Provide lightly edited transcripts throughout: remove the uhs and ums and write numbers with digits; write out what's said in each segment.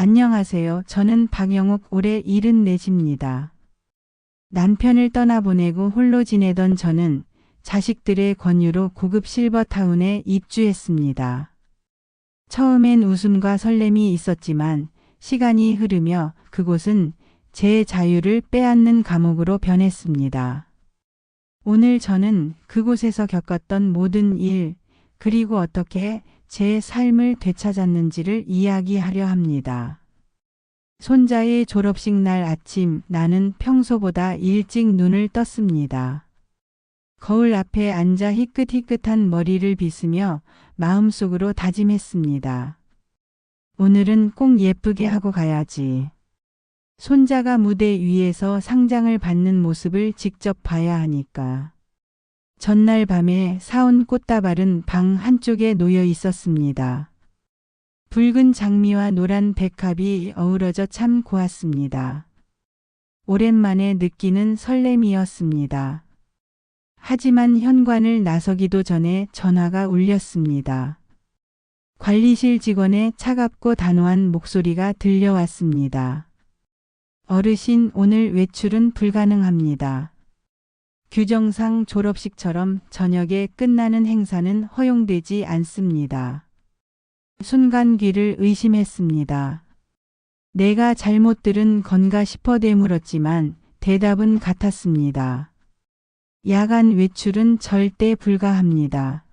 안녕하세요. 저는 박영욱 올해 74입니다. 남편을 떠나보내고 홀로 지내던 저는 자식들의 권유로 고급 실버타운에 입주했습니다. 처음엔 웃음과 설렘이 있었지만 시간이 흐르며 그곳은 제 자유를 빼앗는 감옥으로 변했습니다. 오늘 저는 그곳에서 겪었던 모든 일, 그리고 어떻게 제 삶을 되찾았는지를 이야기하려 합니다. 손자의 졸업식 날 아침 나는 평소보다 일찍 눈을 떴습니다. 거울 앞에 앉아 희끗희끗한 머리를 빗으며 마음속으로 다짐했습니다. 오늘은 꼭 예쁘게 하고 가야지. 손자가 무대 위에서 상장을 받는 모습을 직접 봐야 하니까. 전날 밤에 사온 꽃다발은 방 한쪽에 놓여 있었습니다. 붉은 장미와 노란 백합이 어우러져 참 고왔습니다. 오랜만에 느끼는 설렘이었습니다. 하지만 현관을 나서기도 전에 전화가 울렸습니다. 관리실 직원의 차갑고 단호한 목소리가 들려왔습니다. 어르신, 오늘 외출은 불가능합니다. 규정상 졸업식처럼 저녁에 끝나는 행사는 허용되지 않습니다. 순간 귀를 의심했습니다. 내가 잘못 들은 건가 싶어 되물었지만 대답은 같았습니다. 야간 외출은 절대 불가합니다.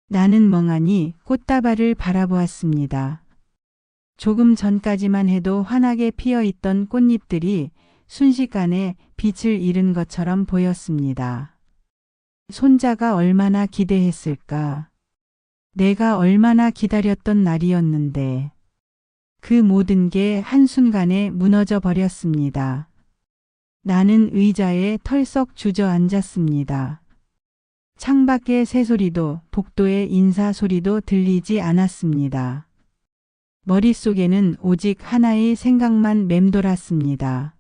나는 멍하니 꽃다발을 바라보았습니다. 조금 전까지만 해도 환하게 피어있던 꽃잎들이 순식간에 빛을 잃은 것처럼 보였습니다. 손자가 얼마나 기대했을까? 내가 얼마나 기다렸던 날이었는데 그 모든 게 한순간에 무너져 버렸습니다. 나는 의자에 털썩 주저앉았습니다. 창밖의 새소리도 복도의 인사소리도 들리지 않았습니다. 머릿속에는 오직 하나의 생각만 맴돌았습니다.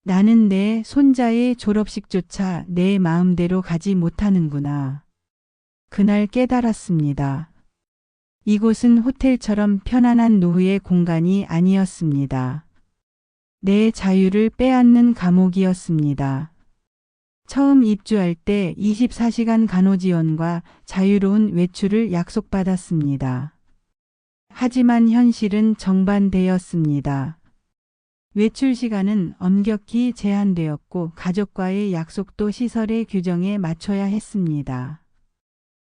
나는 내 손자의 졸업식조차 내 마음대로 가지 못하는구나. 그날 깨달았습니다. 이곳은 호텔처럼 편안한 노후의 공간이 아니었습니다. 내 자유를 빼앗는 감옥이었습니다. 처음 입주할 때 24시간 간호지원과 자유로운 외출을 약속받았습니다. 하지만 현실은 정반대였습니다. 외출 시간은 엄격히 제한되었고 가족과의 약속도 시설의 규정에 맞춰야 했습니다.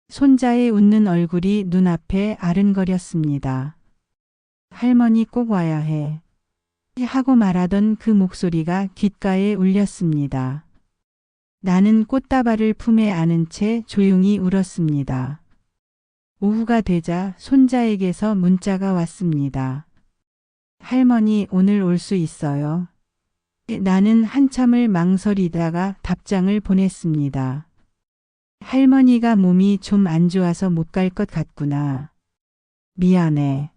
손자의 웃는 얼굴이 눈앞에 아른거렸습니다. 할머니 꼭 와야 해. 하고 말하던 그 목소리가 귓가에 울렸습니다. 나는 꽃다발을 품에 안은 채 조용히 울었습니다. 오후가 되자 손자에게서 문자가 왔습니다. 할머니, 오늘 올 수 있어요? 나는 한참을 망설이다가 답장을 보냈습니다. 할머니가 몸이 좀 안 좋아서 못 갈 것 같구나. 미안해.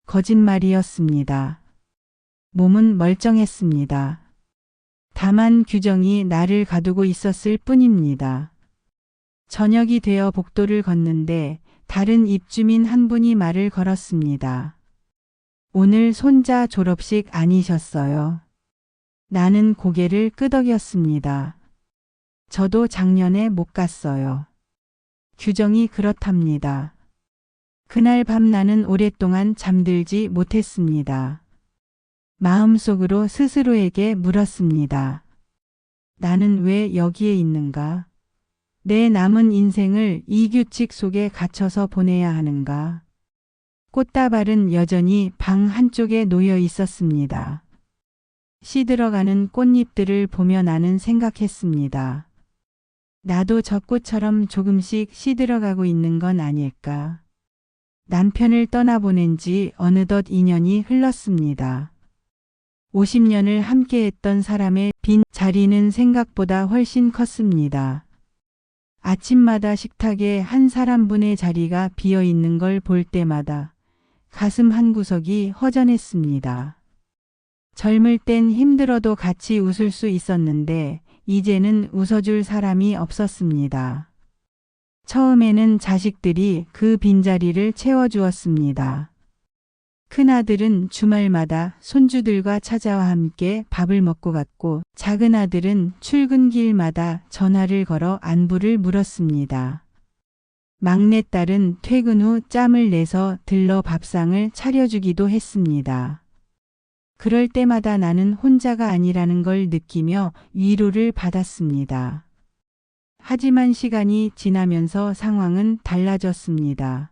거짓말이었습니다. 몸은 멀쩡했습니다. 다만 규정이 나를 가두고 있었을 뿐입니다. 저녁이 되어 복도를 걷는데 다른 입주민 한 분이 말을 걸었습니다. 오늘 손자 졸업식 아니셨어요? 나는 고개를 끄덕였습니다. 저도 작년에 못 갔어요. 규정이 그렇답니다. 그날 밤 나는 오랫동안 잠들지 못했습니다. 마음속으로 스스로에게 물었습니다. 나는 왜 여기에 있는가? 내 남은 인생을 이 규칙 속에 갇혀서 보내야 하는가? 꽃다발은 여전히 방 한쪽에 놓여 있었습니다. 시들어가는 꽃잎들을 보며 나는 생각했습니다. 나도 저 꽃처럼 조금씩 시들어가고 있는 건 아닐까? 남편을 떠나보낸 지 어느덧 2년이 흘렀습니다. 50년을 함께했던 사람의 빈 자리는 생각보다 훨씬 컸습니다. 아침마다 식탁에 한 사람분의 자리가 비어 있는 걸 볼 때마다 가슴 한구석이 허전했습니다. 젊을 땐 힘들어도 같이 웃을 수 있었는데 이제는 웃어줄 사람이 없었습니다. 처음에는 자식들이 그 빈자리를 채워주었습니다. 큰아들은 주말마다 손주들과 찾아와 함께 밥을 먹고 갔고 작은아들은 출근길마다 전화를 걸어 안부를 물었습니다. 막내딸은 퇴근 후 짬을 내서 들러 밥상을 차려주기도 했습니다. 그럴 때마다 나는 혼자가 아니라는 걸 느끼며 위로를 받았습니다. 하지만 시간이 지나면서 상황은 달라졌습니다.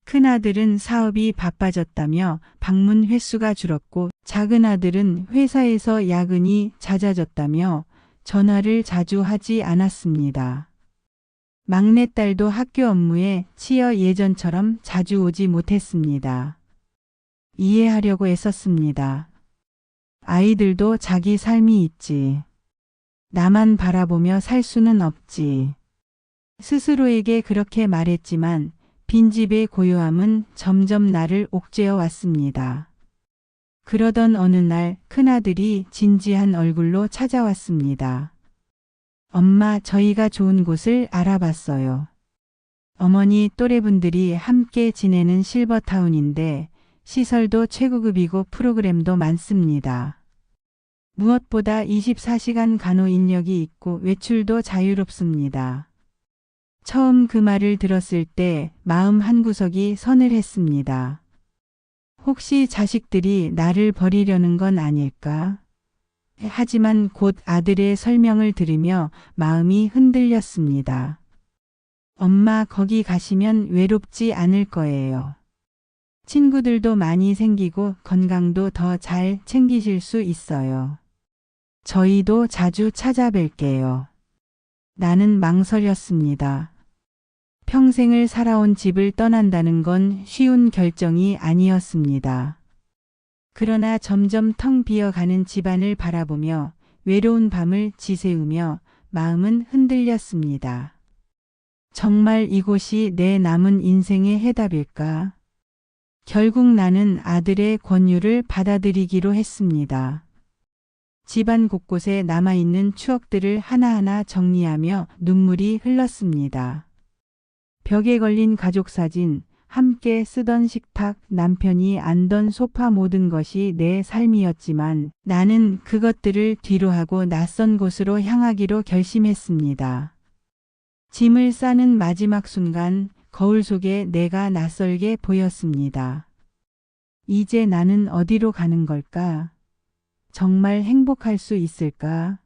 큰아들은 사업이 바빠졌다며 방문 횟수가 줄었고 작은아들은 회사에서 야근이 잦아졌다며 전화를 자주 하지 않았습니다. 막내딸도 학교 업무에 치여 예전처럼 자주 오지 못했습니다. 이해하려고 애썼습니다. 아이들도 자기 삶이 있지. 나만 바라보며 살 수는 없지. 스스로에게 그렇게 말했지만 빈집의 고요함은 점점 나를 옥죄어 왔습니다. 그러던 어느 날 큰아들이 진지한 얼굴로 찾아왔습니다. 엄마, 저희가 좋은 곳을 알아봤어요. 어머니 또래분들이 함께 지내는 실버타운인데 시설도 최고급이고 프로그램도 많습니다. 무엇보다 24시간 간호 인력이 있고 외출도 자유롭습니다. 처음 그 말을 들었을 때 마음 한구석이 서늘했습니다. 혹시 자식들이 나를 버리려는 건 아닐까? 하지만 곧 아들의 설명을 들으며 마음이 흔들렸습니다. 엄마, 거기 가시면 외롭지 않을 거예요. 친구들도 많이 생기고 건강도 더 잘 챙기실 수 있어요. 저희도 자주 찾아뵐게요. 나는 망설였습니다. 평생을 살아온 집을 떠난다는 건 쉬운 결정이 아니었습니다. 그러나 점점 텅 비어가는 집안을 바라보며 외로운 밤을 지새우며 마음은 흔들렸습니다. 정말 이곳이 내 남은 인생의 해답일까? 결국 나는 아들의 권유를 받아들이기로 했습니다. 집안 곳곳에 남아있는 추억들을 하나하나 정리하며 눈물이 흘렀습니다. 벽에 걸린 가족사진, 함께 쓰던 식탁, 남편이 앉던 소파 모든 것이 내 삶이었지만 나는 그것들을 뒤로하고 낯선 곳으로 향하기로 결심했습니다. 짐을 싸는 마지막 순간 거울 속에 내가 낯설게 보였습니다. 이제 나는 어디로 가는 걸까? 정말 행복할 수 있을까?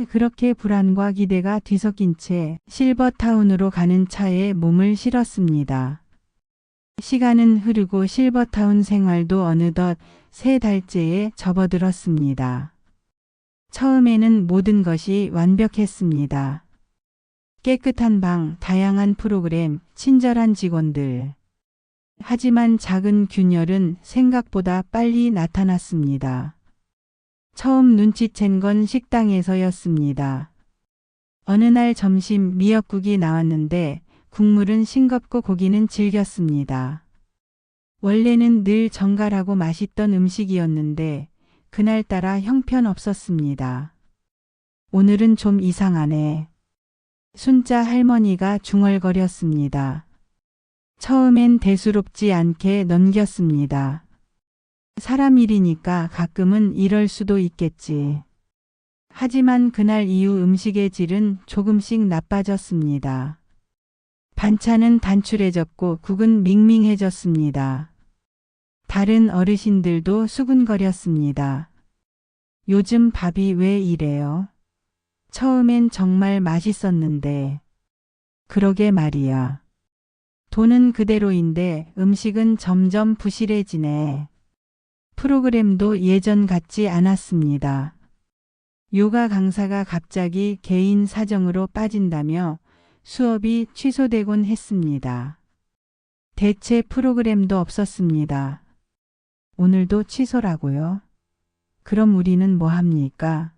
그렇게 불안과 기대가 뒤섞인 채 실버타운으로 가는 차에 몸을 실었습니다. 시간은 흐르고 실버타운 생활도 어느덧 3달째에 접어들었습니다. 처음에는 모든 것이 완벽했습니다. 깨끗한 방, 다양한 프로그램, 친절한 직원들. 하지만 작은 균열은 생각보다 빨리 나타났습니다. 처음 눈치챈 건 식당에서였습니다. 어느 날 점심 미역국이 나왔는데 국물은 싱겁고 고기는 질겼습니다. 원래는 늘 정갈하고 맛있던 음식이었는데 그날따라 형편없었습니다. 오늘은 좀 이상하네. 순자 할머니가 중얼거렸습니다. 처음엔 대수롭지 않게 넘겼습니다. 사람 일이니까 가끔은 이럴 수도 있겠지. 하지만 그날 이후 음식의 질은 조금씩 나빠졌습니다. 반찬은 단출해졌고 국은 밍밍해졌습니다. 다른 어르신들도 수군거렸습니다. 요즘 밥이 왜 이래요? 처음엔 정말 맛있었는데. 그러게 말이야. 돈은 그대로인데 음식은 점점 부실해지네. 프로그램도 예전 같지 않았습니다. 요가 강사가 갑자기 개인 사정으로 빠진다며 수업이 취소되곤 했습니다. 대체 프로그램도 없었습니다. 오늘도 취소라고요? 그럼 우리는 뭐 합니까?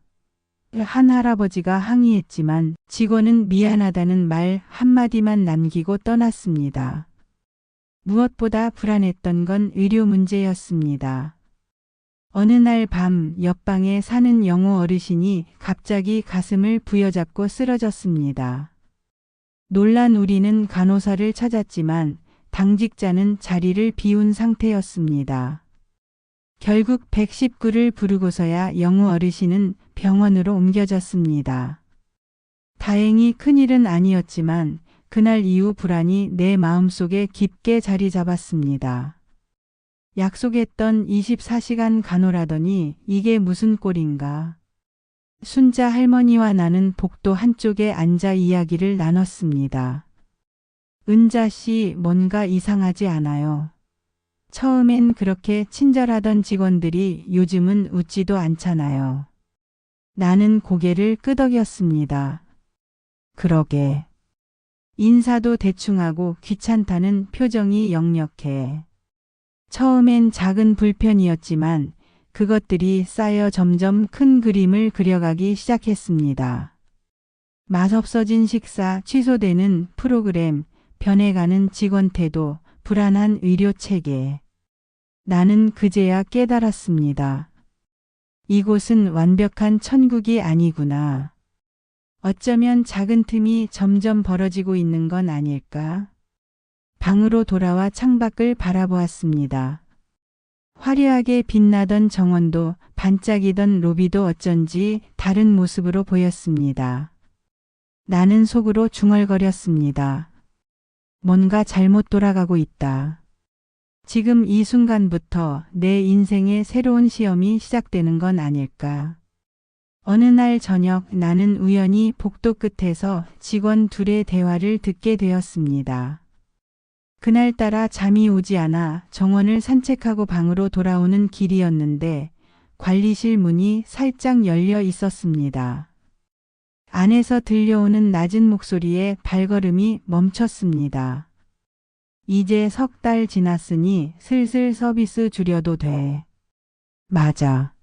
한 할아버지가 항의했지만 직원은 미안하다는 말 한마디만 남기고 떠났습니다. 무엇보다 불안했던 건 의료 문제였습니다. 어느 날 밤 옆방에 사는 영호 어르신이 갑자기 가슴을 부여잡고 쓰러졌습니다. 놀란 우리는 간호사를 찾았지만 당직자는 자리를 비운 상태였습니다. 결국 119를 부르고서야 영우 어르신은 병원으로 옮겨졌습니다. 다행히 큰일은 아니었지만 그날 이후 불안이 내 마음속에 깊게 자리 잡았습니다. 약속했던 24시간 간호라더니 이게 무슨 꼴인가. 순자 할머니와 나는 복도 한쪽에 앉아 이야기를 나눴습니다. 은자 씨, 뭔가 이상하지 않아요? 처음엔 그렇게 친절하던 직원들이 요즘은 웃지도 않잖아요. 나는 고개를 끄덕였습니다. 그러게. 인사도 대충하고 귀찮다는 표정이 역력해. 처음엔 작은 불편이었지만 그것들이 쌓여 점점 큰 그림을 그려가기 시작했습니다. 맛없어진 식사, 취소되는 프로그램, 변해가는 직원 태도, 불안한 의료 체계. 나는 그제야 깨달았습니다. 이곳은 완벽한 천국이 아니구나. 어쩌면 작은 틈이 점점 벌어지고 있는 건 아닐까? 방으로 돌아와 창밖을 바라보았습니다. 화려하게 빛나던 정원도 반짝이던 로비도 어쩐지 다른 모습으로 보였습니다. 나는 속으로 중얼거렸습니다. 뭔가 잘못 돌아가고 있다. 지금 이 순간부터 내 인생의 새로운 시험이 시작되는 건 아닐까. 어느 날 저녁 나는 우연히 복도 끝에서 직원 둘의 대화를 듣게 되었습니다. 그날따라 잠이 오지 않아 정원을 산책하고 방으로 돌아오는 길이었는데 관리실 문이 살짝 열려 있었습니다. 안에서 들려오는 낮은 목소리에 발걸음이 멈췄습니다. 이제 석 달 지났으니 슬슬 서비스 줄여도 돼. 맞아.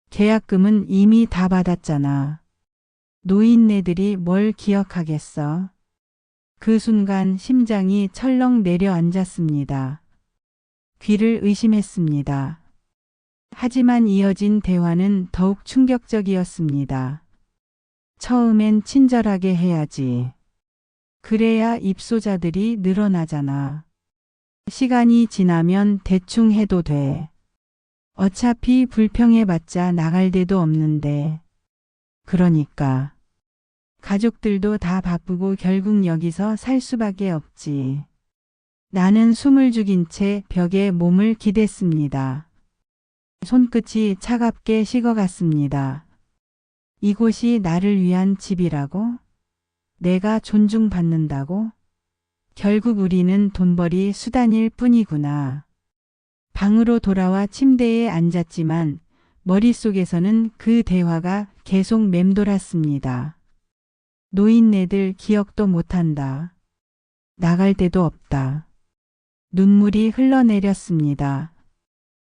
계약금은 이미 다 받았잖아. 노인네들이 뭘 기억하겠어? 그 순간 심장이 철렁 내려앉았습니다. 귀를 의심했습니다. 하지만 이어진 대화는 더욱 충격적이었습니다. 처음엔 친절하게 해야지. 그래야 입소자들이 늘어나잖아. 시간이 지나면 대충 해도 돼. 어차피 불평해봤자 나갈 데도 없는데. 그러니까. 가족들도 다 바쁘고 결국 여기서 살 수밖에 없지. 나는 숨을 죽인 채 벽에 몸을 기댔습니다. 손끝이 차갑게 식어갔습니다. 이곳이 나를 위한 집이라고? 내가 존중받는다고? 결국 우리는 돈벌이 수단일 뿐이구나. 방으로 돌아와 침대에 앉았지만 머릿속에서는 그 대화가 계속 맴돌았습니다. 노인네들 기억도 못한다. 나갈 데도 없다. 눈물이 흘러내렸습니다.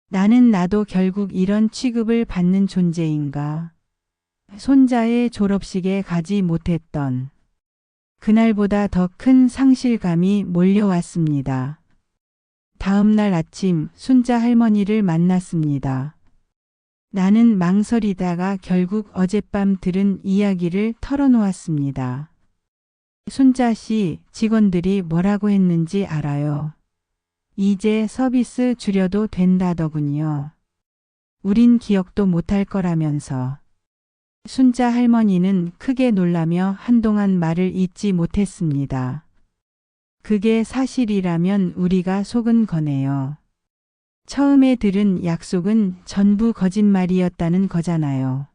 나도 결국 이런 취급을 받는 존재인가. 손자의 졸업식에 가지 못했던 그날보다 더 큰 상실감이 몰려왔습니다. 다음 날 아침 순자 할머니를 만났습니다. 나는 망설이다가 결국 어젯밤 들은 이야기를 털어놓았습니다. 순자 씨, 직원들이 뭐라고 했는지 알아요. 이제 서비스 줄여도 된다더군요. 우린 기억도 못할 거라면서. 순자 할머니는 크게 놀라며 한동안 말을 잇지 못했습니다. 그게 사실이라면 우리가 속은 거네요. 처음에 들은 약속은 전부 거짓말이었다는 거잖아요.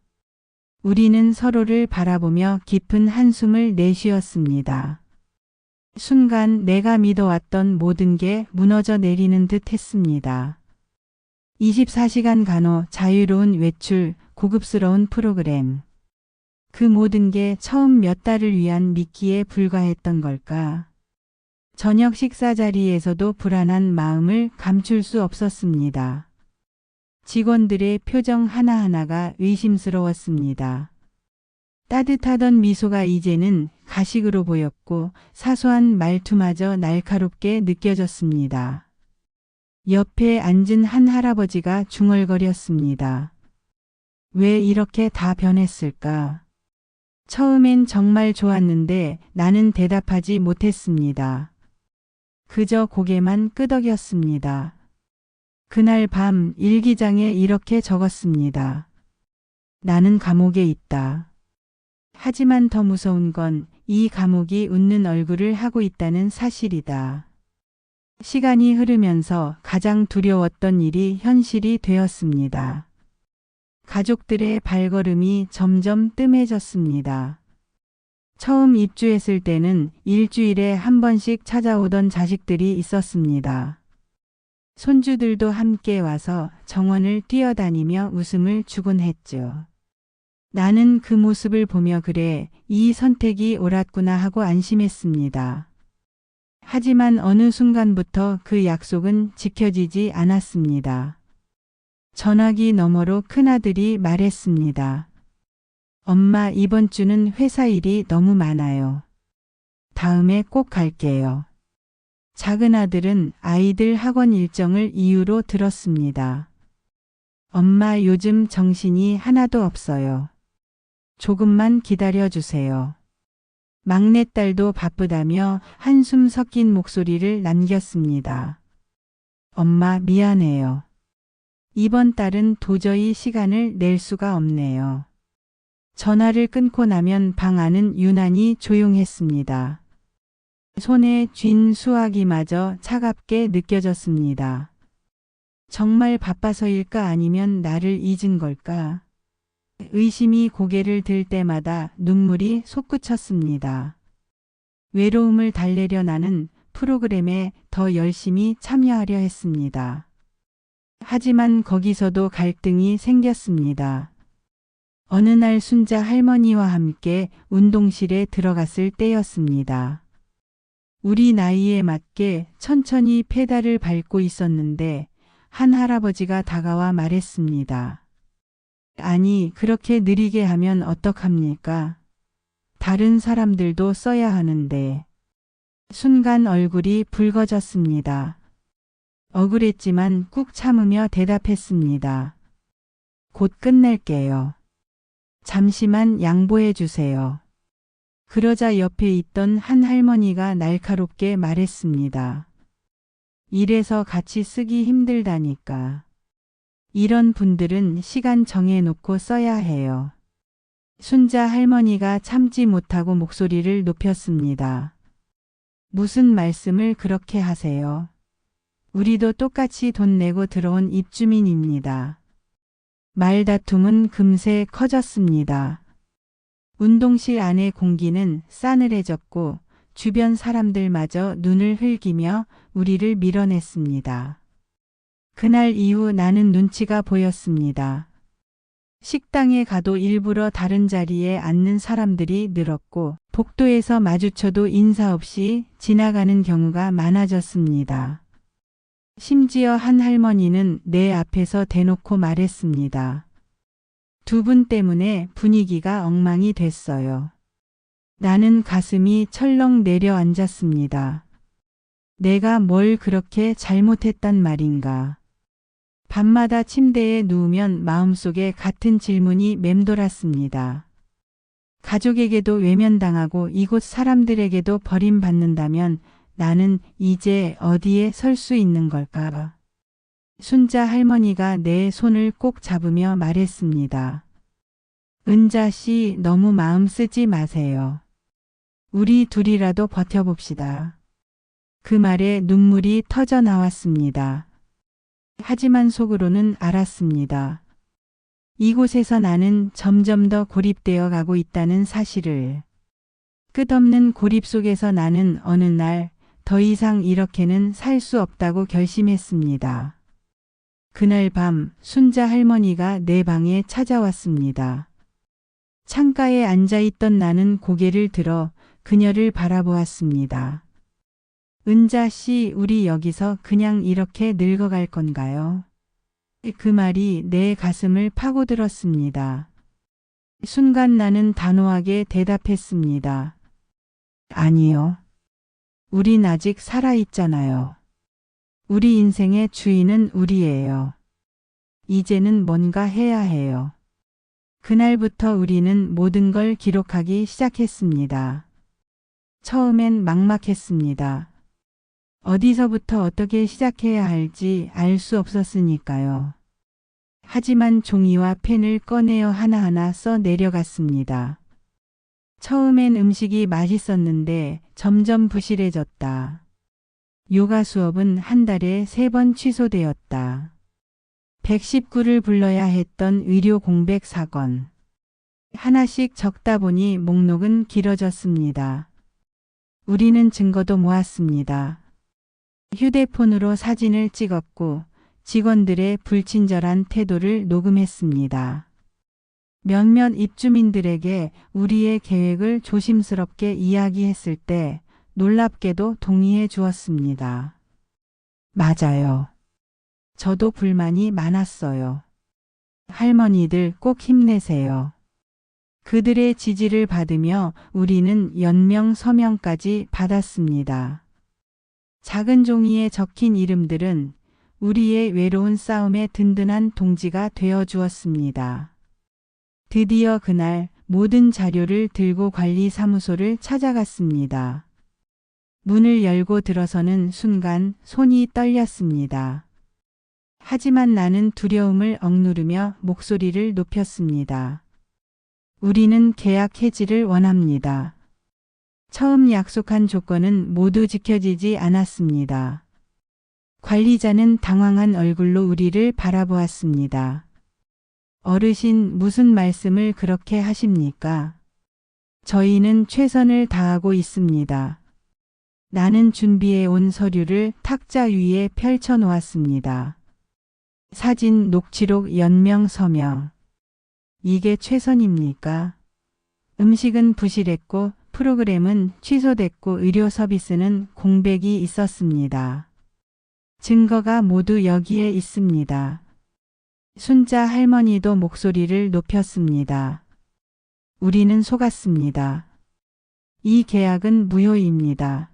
우리는 서로를 바라보며 깊은 한숨을 내쉬었습니다. 순간 내가 믿어왔던 모든 게 무너져 내리는 듯 했습니다. 24시간 간호, 자유로운 외출, 고급스러운 프로그램. 그 모든 게 처음 몇 달을 위한 미끼에 불과했던 걸까? 저녁 식사 자리에서도 불안한 마음을 감출 수 없었습니다. 직원들의 표정 하나하나가 의심스러웠습니다. 따뜻하던 미소가 이제는 가식으로 보였고 사소한 말투마저 날카롭게 느껴졌습니다. 옆에 앉은 한 할아버지가 중얼거렸습니다. 왜 이렇게 다 변했을까? 처음엔 정말 좋았는데 나는 대답하지 못했습니다. 그저 고개만 끄덕였습니다. 그날 밤 일기장에 이렇게 적었습니다. 나는 감옥에 있다. 하지만 더 무서운 건 이 감옥이 웃는 얼굴을 하고 있다는 사실이다. 시간이 흐르면서 가장 두려웠던 일이 현실이 되었습니다. 가족들의 발걸음이 점점 뜸해졌습니다. 처음 입주했을 때는 일주일에 한 번씩 찾아오던 자식들이 있었습니다. 손주들도 함께 와서 정원을 뛰어다니며 웃음을 주곤 했죠. 나는 그 모습을 보며 그래, 이 선택이 옳았구나 하고 안심했습니다. 하지만 어느 순간부터 그 약속은 지켜지지 않았습니다. 전화기 너머로 큰아들이 말했습니다. 엄마, 이번 주는 회사 일이 너무 많아요. 다음에 꼭 갈게요. 작은 아들은 아이들 학원 일정을 이유로 들었습니다. 엄마, 요즘 정신이 하나도 없어요. 조금만 기다려주세요. 막내딸도 바쁘다며 한숨 섞인 목소리를 남겼습니다. 엄마, 미안해요. 이번 달은 도저히 시간을 낼 수가 없네요. 전화를 끊고 나면 방 안은 유난히 조용했습니다. 손에 쥔 수화기마저 차갑게 느껴졌습니다. 정말 바빠서일까 아니면 나를 잊은 걸까? 의심이 고개를 들 때마다 눈물이 솟구쳤습니다. 외로움을 달래려 나는 프로그램에 더 열심히 참여하려 했습니다. 하지만 거기서도 갈등이 생겼습니다. 어느 날 순자 할머니와 함께 운동실에 들어갔을 때였습니다. 우리 나이에 맞게 천천히 페달을 밟고 있었는데 한 할아버지가 다가와 말했습니다. 아니, 그렇게 느리게 하면 어떡합니까? 다른 사람들도 써야 하는데. 순간 얼굴이 붉어졌습니다. 억울했지만 꾹 참으며 대답했습니다. 곧 끝낼게요. 잠시만 양보해 주세요. 그러자 옆에 있던 한 할머니가 날카롭게 말했습니다. 이래서 같이 쓰기 힘들다니까. 이런 분들은 시간 정해놓고 써야 해요. 순자 할머니가 참지 못하고 목소리를 높였습니다. 무슨 말씀을 그렇게 하세요? 우리도 똑같이 돈 내고 들어온 입주민입니다. 말다툼은 금세 커졌습니다. 운동실 안의 공기는 싸늘해졌고 주변 사람들마저 눈을 흘기며 우리를 밀어냈습니다. 그날 이후 나는 눈치가 보였습니다. 식당에 가도 일부러 다른 자리에 앉는 사람들이 늘었고 복도에서 마주쳐도 인사 없이 지나가는 경우가 많아졌습니다. 심지어 한 할머니는 내 앞에서 대놓고 말했습니다. 두 분 때문에 분위기가 엉망이 됐어요. 나는 가슴이 철렁 내려앉았습니다. 내가 뭘 그렇게 잘못했단 말인가. 밤마다 침대에 누우면 마음속에 같은 질문이 맴돌았습니다. 가족에게도 외면당하고 이곳 사람들에게도 버림받는다면 나는 이제 어디에 설 수 있는 걸까? 순자 할머니가 내 손을 꼭 잡으며 말했습니다. 은자 씨, 너무 마음 쓰지 마세요. 우리 둘이라도 버텨봅시다. 그 말에 눈물이 터져 나왔습니다. 하지만 속으로는 알았습니다. 이곳에서 나는 점점 더 고립되어 가고 있다는 사실을. 끝없는 고립 속에서 나는 어느 날 더 이상 이렇게는 살 수 없다고 결심했습니다. 그날 밤 순자 할머니가 내 방에 찾아왔습니다. 창가에 앉아있던 나는 고개를 들어 그녀를 바라보았습니다. 은자 씨, 우리 여기서 그냥 이렇게 늙어갈 건가요? 그 말이 내 가슴을 파고들었습니다. 순간 나는 단호하게 대답했습니다. 아니요. 우린 아직 살아있잖아요. 우리 인생의 주인은 우리예요. 이제는 뭔가 해야 해요. 그날부터 우리는 모든 걸 기록하기 시작했습니다. 처음엔 막막했습니다. 어디서부터 어떻게 시작해야 할지 알 수 없었으니까요. 하지만 종이와 펜을 꺼내어 하나하나 써 내려갔습니다. 처음엔 음식이 맛있었는데 점점 부실해졌다. 요가 수업은 한 달에 3번 취소되었다. 119를 불러야 했던 의료 공백 사건. 하나씩 적다 보니 목록은 길어졌습니다. 우리는 증거도 모았습니다. 휴대폰으로 사진을 찍었고 직원들의 불친절한 태도를 녹음했습니다. 몇몇 입주민들에게 우리의 계획을 조심스럽게 이야기했을 때 놀랍게도 동의해 주었습니다. 맞아요. 저도 불만이 많았어요. 할머니들 꼭 힘내세요. 그들의 지지를 받으며 우리는 연명 서명까지 받았습니다. 작은 종이에 적힌 이름들은 우리의 외로운 싸움에 든든한 동지가 되어 주었습니다. 드디어 그날 모든 자료를 들고 관리사무소를 찾아갔습니다. 문을 열고 들어서는 순간 손이 떨렸습니다. 하지만 나는 두려움을 억누르며 목소리를 높였습니다. 우리는 계약 해지를 원합니다. 처음 약속한 조건은 모두 지켜지지 않았습니다. 관리자는 당황한 얼굴로 우리를 바라보았습니다. 어르신, 무슨 말씀을 그렇게 하십니까? 저희는 최선을 다하고 있습니다. 나는 준비해 온 서류를 탁자 위에 펼쳐 놓았습니다. 사진, 녹취록, 연명, 서명. 이게 최선입니까? 음식은 부실했고 프로그램은 취소됐고 의료 서비스는 공백이 있었습니다. 증거가 모두 여기에 있습니다. 순자 할머니도 목소리를 높였습니다. 우리는 속았습니다. 이 계약은 무효입니다.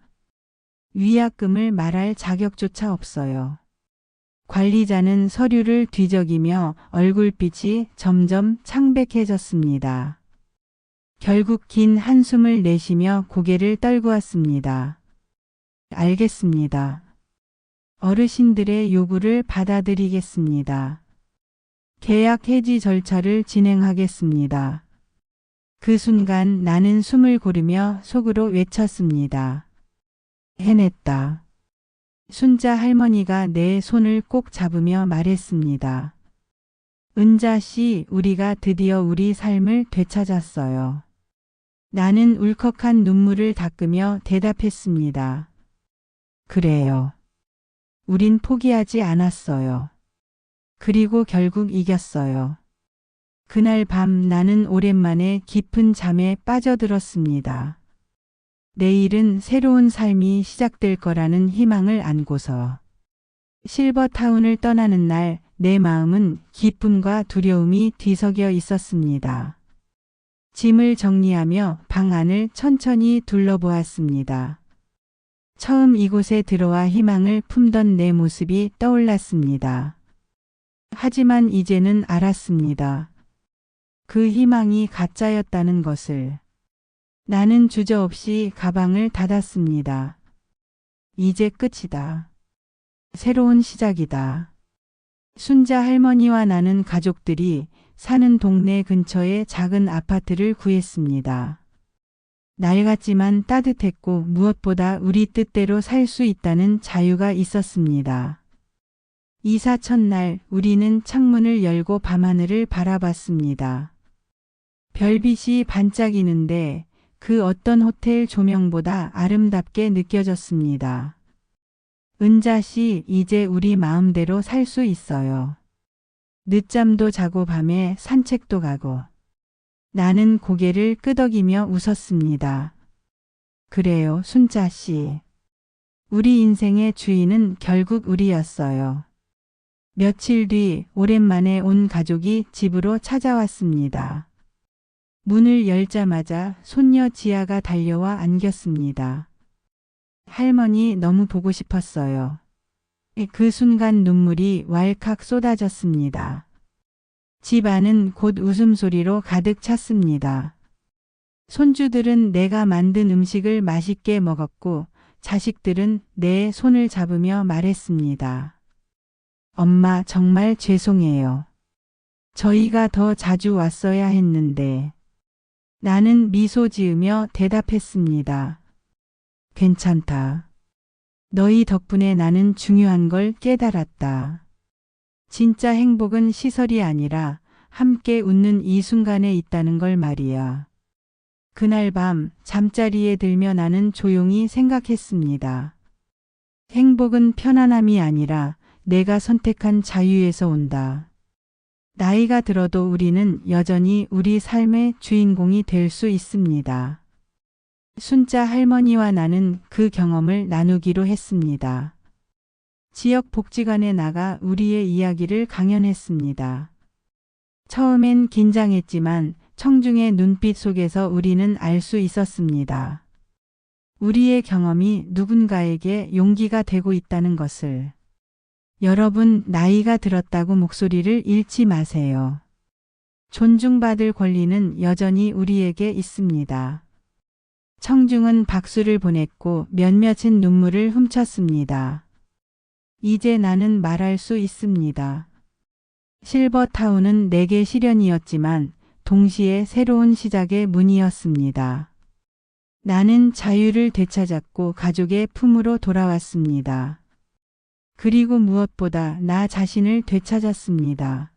위약금을 말할 자격조차 없어요. 관리자는 서류를 뒤적이며 얼굴빛이 점점 창백해졌습니다. 결국 긴 한숨을 내쉬며 고개를 떨구었습니다. 알겠습니다. 어르신들의 요구를 받아들이겠습니다. 계약 해지 절차를 진행하겠습니다. 그 순간 나는 숨을 고르며 속으로 외쳤습니다. 해냈다. 순자 할머니가 내 손을 꼭 잡으며 말했습니다. 은자 씨, 우리가 드디어 우리 삶을 되찾았어요. 나는 울컥한 눈물을 닦으며 대답했습니다. 그래요. 우린 포기하지 않았어요. 그리고 결국 이겼어요. 그날 밤 나는 오랜만에 깊은 잠에 빠져들었습니다. 내일은 새로운 삶이 시작될 거라는 희망을 안고서 실버타운을 떠나는 날 내 마음은 기쁨과 두려움이 뒤섞여 있었습니다. 짐을 정리하며 방 안을 천천히 둘러보았습니다. 처음 이곳에 들어와 희망을 품던 내 모습이 떠올랐습니다. 하지만 이제는 알았습니다. 그 희망이 가짜였다는 것을. 나는 주저없이 가방을 닫았습니다. 이제 끝이다. 새로운 시작이다. 순자 할머니와 나는 가족들이 사는 동네 근처에 작은 아파트를 구했습니다. 낡았지만 따뜻했고 무엇보다 우리 뜻대로 살 수 있다는 자유가 있었습니다. 이사 첫날 우리는 창문을 열고 밤하늘을 바라봤습니다. 별빛이 반짝이는데 그 어떤 호텔 조명보다 아름답게 느껴졌습니다. 은자 씨, 이제 우리 마음대로 살 수 있어요. 늦잠도 자고 밤에 산책도 가고. 나는 고개를 끄덕이며 웃었습니다. 그래요, 순자 씨. 우리 인생의 주인은 결국 우리였어요. 며칠 뒤 오랜만에 온 가족이 집으로 찾아왔습니다. 문을 열자마자 손녀 지아가 달려와 안겼습니다. 할머니, 너무 보고 싶었어요. 그 순간 눈물이 왈칵 쏟아졌습니다. 집 안은 곧 웃음소리로 가득 찼습니다. 손주들은 내가 만든 음식을 맛있게 먹었고 자식들은 내 손을 잡으며 말했습니다. 엄마, 정말 죄송해요. 저희가 더 자주 왔어야 했는데. 나는 미소 지으며 대답했습니다. 괜찮다. 너희 덕분에 나는 중요한 걸 깨달았다. 진짜 행복은 시설이 아니라 함께 웃는 이 순간에 있다는 걸 말이야. 그날 밤 잠자리에 들며 나는 조용히 생각했습니다. 행복은 편안함이 아니라 내가 선택한 자유에서 온다. 나이가 들어도 우리는 여전히 우리 삶의 주인공이 될 수 있습니다. 순자 할머니와 나는 그 경험을 나누기로 했습니다. 지역 복지관에 나가 우리의 이야기를 강연했습니다. 처음엔 긴장했지만 청중의 눈빛 속에서 우리는 알 수 있었습니다. 우리의 경험이 누군가에게 용기가 되고 있다는 것을. 여러분, 나이가 들었다고 목소리를 잃지 마세요. 존중받을 권리는 여전히 우리에게 있습니다. 청중은 박수를 보냈고 몇몇은 눈물을 훔쳤습니다. 이제 나는 말할 수 있습니다. 실버타운은 내게 시련이었지만 동시에 새로운 시작의 문이었습니다. 나는 자유를 되찾았고 가족의 품으로 돌아왔습니다. 그리고 무엇보다 나 자신을 되찾았습니다.